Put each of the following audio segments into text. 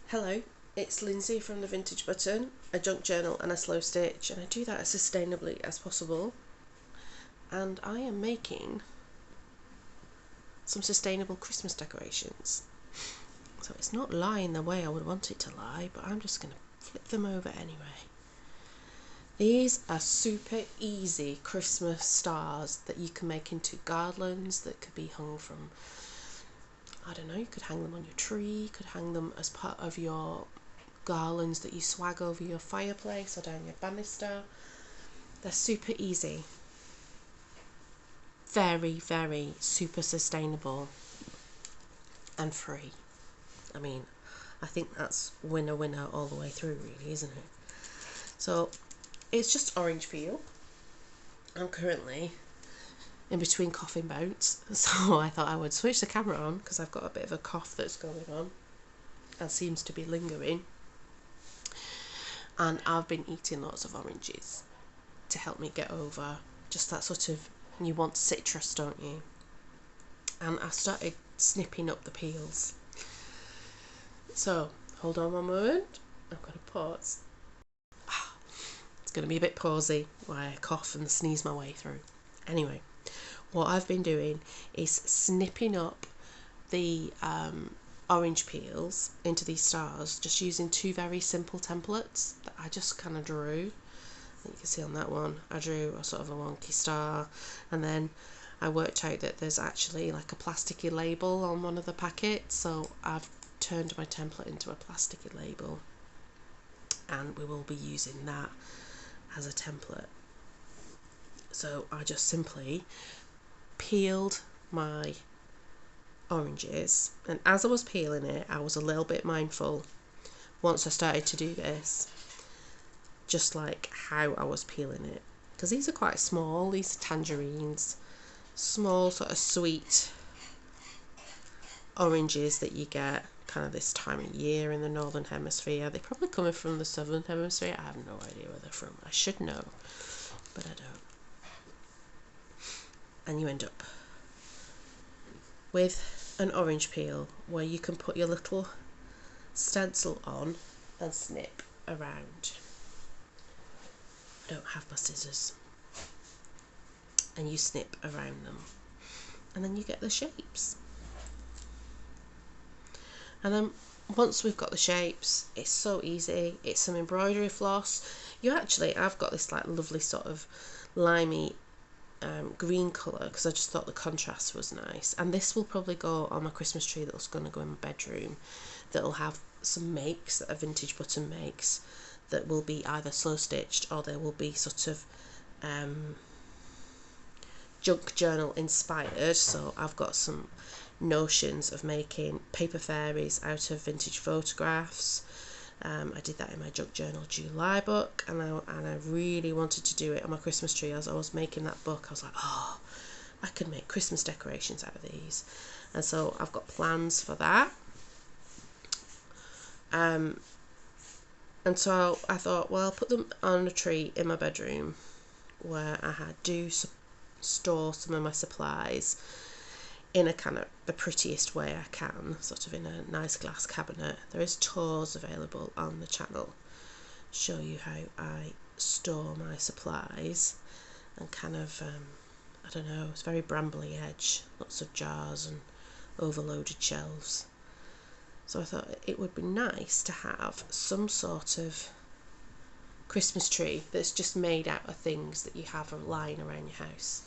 Hello, it's Lindsay from the Vintage Button, a junk journal and a slow stitch, and I do that as sustainably as possible. And I am making some sustainable Christmas decorations. So it's not lying the way I would want it to lie, but I'm just going to flip them over anyway. These are super easy Christmas stars that you can make into garlands that could be hung from, I don't know, you could hang them on your tree, you could hang them as part of your garlands that you swag over your fireplace or down your banister. They're super easy, very super sustainable and free. I mean, I think that's winner all the way through, really, isn't it? So it's just orange peel. I'm currently in between coughing bouts, so I thought I would switch the camera on because I've got a bit of a cough that's going on and seems to be lingering. And I've been eating lots of oranges to help me get over just that sort of, you want citrus, don't you? And I started snipping up the peels. So hold on one moment, I'm going to pause. It's going to be a bit pausey while I cough and sneeze my way through. Anyway, what I've been doing is snipping up the orange peels into these stars, just using two very simple templates that I just kind of drew. You can see on that one I drew a sort of a wonky star, and then I worked out that there's actually like a plasticky label on one of the packets, so I've turned my template into a plasticky label and we will be using that as a template. So I just simply peeled my oranges, and as I was peeling it I was a little bit mindful once I started to do this, just like how I was peeling it, because these are quite small. These are tangerines, small sort of sweet oranges that you get kind of this time of year in the northern hemisphere. They're probably coming from the southern hemisphere. I have no idea where they're from. I should know, but I don't. And you end up with an orange peel where you can put your little stencil on and snip around. I don't have my scissors. And you snip around them, and then you get the shapes. And then once we've got the shapes, it's so easy. It's some embroidery floss. I've got this like lovely sort of limey green colour because I just thought the contrast was nice, and this will probably go on my Christmas tree that's going to go in my bedroom, that'll have some makes that a Vintage Button makes that will be either slow stitched or they will be sort of junk journal inspired. So I've got some notions of making paper fairies out of vintage photographs. I did that in my junk journal July book, and I really wanted to do it on my Christmas tree. As I was making that book, I was like, oh, I could make Christmas decorations out of these, and so I've got plans for that. And so I thought, well, I'll put them on a tree in my bedroom where I do store some of my supplies in a kind of the prettiest way I can, sort of in a nice glass cabinet. There is tours available on the channel, show you how I store my supplies, and kind of, I don't know, it's very brambly edge, lots of jars and overloaded shelves. So I thought it would be nice to have some sort of Christmas tree that's just made out of things that you have lying around your house.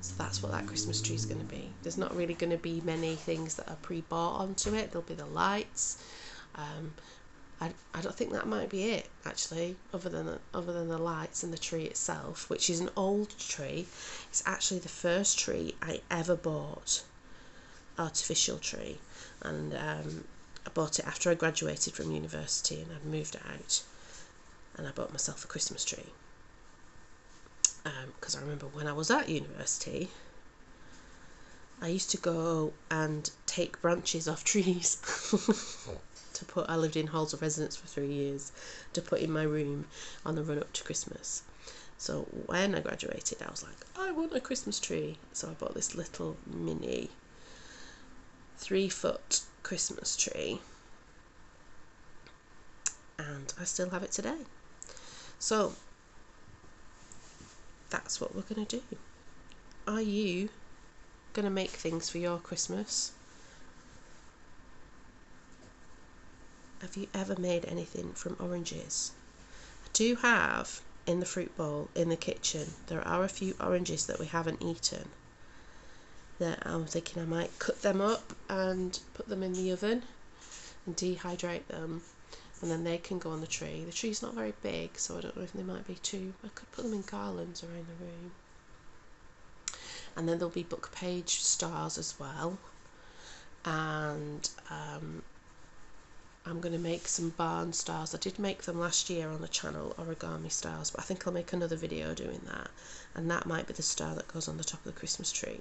So that's what that Christmas tree is going to be. There's not really going to be many things that are pre-bought onto it. There'll be the lights. I don't think that might be it, actually, other than the lights and the tree itself, which is an old tree. It's actually the first tree I ever bought, artificial tree, and I bought it after I graduated from university and I'd moved out, and I bought myself a Christmas tree. Because I remember when I was at university, I used to go and take branches off trees to put. I lived in halls of residence for 3 years, to put in my room on the run up to Christmas. So when I graduated, I was like, I want a Christmas tree. So I bought this little mini 3-foot Christmas tree and I still have it today. So that's what we're going to do. Are you going to make things for your Christmas? Have you ever made anything from oranges? I do have in the fruit bowl in the kitchen, there are a few oranges that we haven't eaten that I'm thinking I might cut them up and put them in the oven and dehydrate them, and then they can go on the tree. The tree's not very big, so I don't know if they might be too... I could put them in garlands around the room. And then there'll be book page stars as well. And I'm going to make some barn stars. I did make them last year on the channel, origami stars, but I think I'll make another video doing that. And that might be the star that goes on the top of the Christmas tree.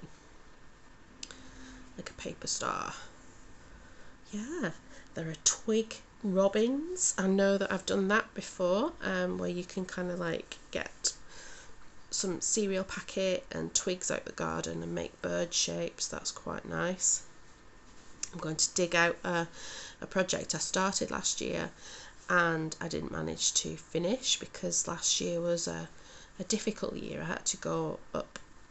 Like a paper star. Yeah, there are twig robins. I know that I've done that before, where you can kind of like get some cereal packet and twigs out the garden and make bird shapes. That's quite nice. I'm going to dig out a project I started last year and I didn't manage to finish because last year was a difficult year. I had to go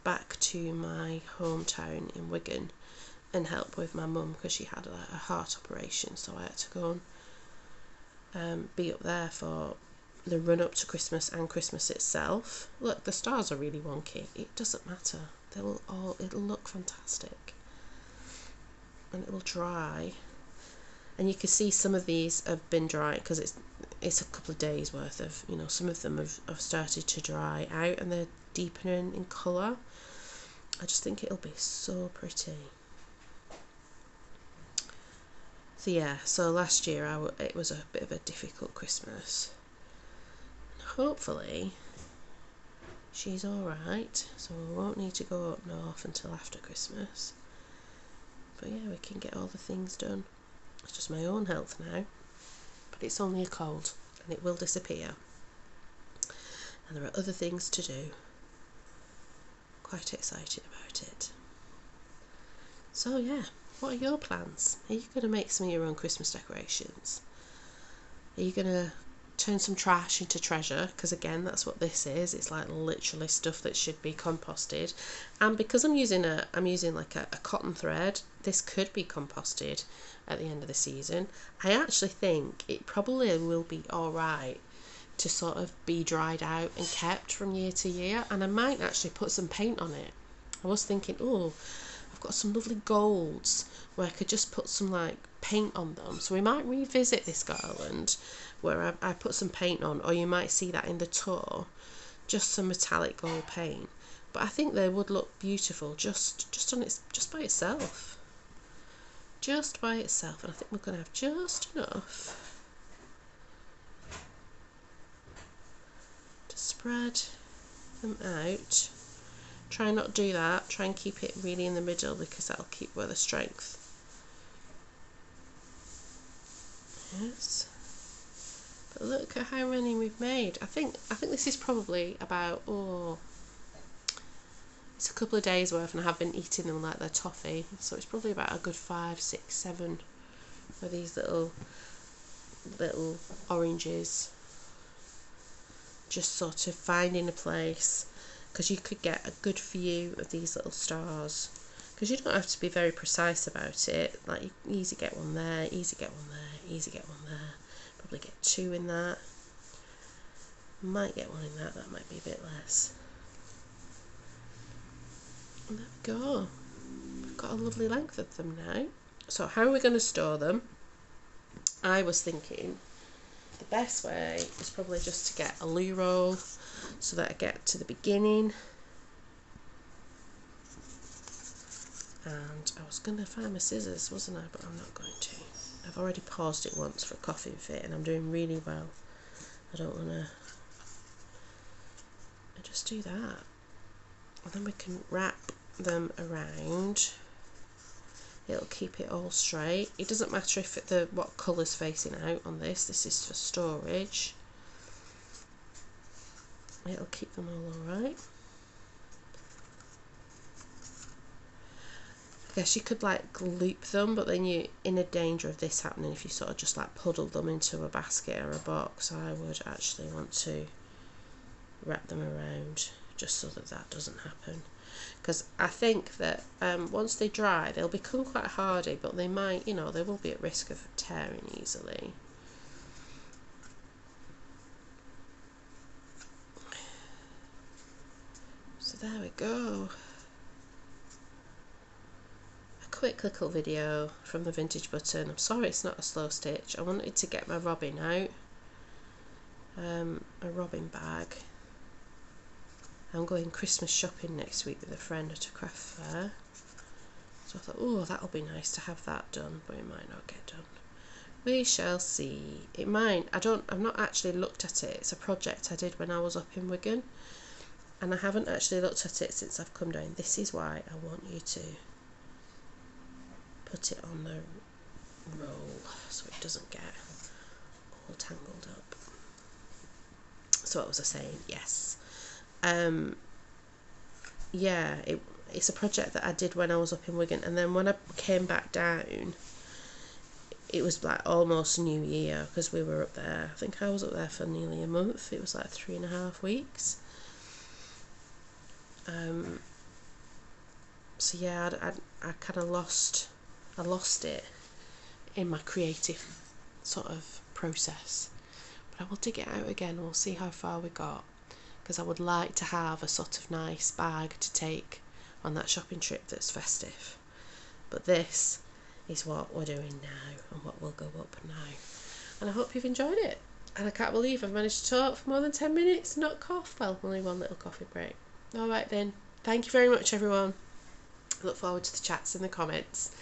back to my hometown in Wigan and help with my mum because she had a heart operation, so I had to go and be up there for the run up to Christmas and Christmas itself. Look, the stars are really wonky. It doesn't matter. It'll look fantastic. And it will dry. And you can see some of these have been dry because it's a couple of days worth of, you know, some of them have started to dry out and they're deepening in colour. I just think it'll be so pretty. So yeah, so last year it was a bit of a difficult Christmas. Hopefully she's alright, so we won't need to go up north until after Christmas. But yeah, we can get all the things done. It's just my own health now, but it's only a cold and it will disappear. And there are other things to do. Quite excited about it. So yeah, what are your plans? Are you going to make some of your own Christmas decorations? Are you going to turn some trash into treasure? Because again, that's what this is. It's like literally stuff that should be composted. And because I'm using like a cotton thread, this could be composted at the end of the season. I actually think it probably will be alright to sort of be dried out and kept from year to year. And I might actually put some paint on it. I was thinking, oh, I've got some lovely golds where I could just put some like paint on them. So we might revisit this garland where I put some paint on, or you might see that in the tour, just some metallic gold paint. But I think they would look beautiful just by itself. Just by itself, and I think we're going to have just enough to spread them out. Try not do that. Try and keep it really in the middle because that'll keep the strength. Yes. But look at how many we've made. I think this is probably about, it's a couple of days worth, and I have been eating them like they're toffee. So it's probably about a good 5, 6, 7 of these little oranges. Just sort of finding a place, because you could get a good view of these little stars. Because you don't have to be very precise about it. Like you can easily get one there, easy get one there, easy get one there. Probably get 2 in that. Might get 1 in that. That might be a bit less. And there we go. We've got a lovely length of them now. So how are we going to store them? I was thinking the best way is probably just to get a loo roll so that I get to the beginning. And I was going to find my scissors, wasn't I? But I'm not going to. I've already paused it once for a coffee fit and I'm doing really well. I don't want to... I just do that. And then we can wrap them around. It'll keep it all straight. It doesn't matter if what colour's facing out on this. This is for storage. It'll keep them all alright. guess you could like loop them, but then you're in a danger of this happening if you sort of just like puddle them into a basket or a box. I would actually want to wrap them around just so that that doesn't happen, because I think that once they dry they'll become quite hardy, but they might, you know, they will be at risk of tearing easily. So there we go. Quick little video from the vintage button. I'm sorry it's not a slow stitch. I wanted to get my robin out, a robin bag. I'm going Christmas shopping next week with a friend at a craft fair, so I thought, oh, that'll be nice to have that done, but it might not get done. We shall see. It might. I've not actually looked at it. It's a project I did when I was up in Wigan, and I haven't actually looked at it since I've come down. This is why I want you to put it on the roll so it doesn't get all tangled up. So what was I saying? Yes. Yeah, it's a project that I did when I was up in Wigan, and then when I came back down it was like almost New Year, because we were up there. I think I was up there for nearly a month. It was like 3.5 weeks. So yeah, I kind of lost it in my creative sort of process, but I will dig it out again and we'll see how far we got, because I would like to have a sort of nice bag to take on that shopping trip that's festive. But this is what we're doing now and what will go up now, and I hope you've enjoyed it. And I can't believe I've managed to talk for more than 10 minutes and not cough. Well, only one little coffee break. Alright then, thank you very much everyone. I look forward to the chats in the comments.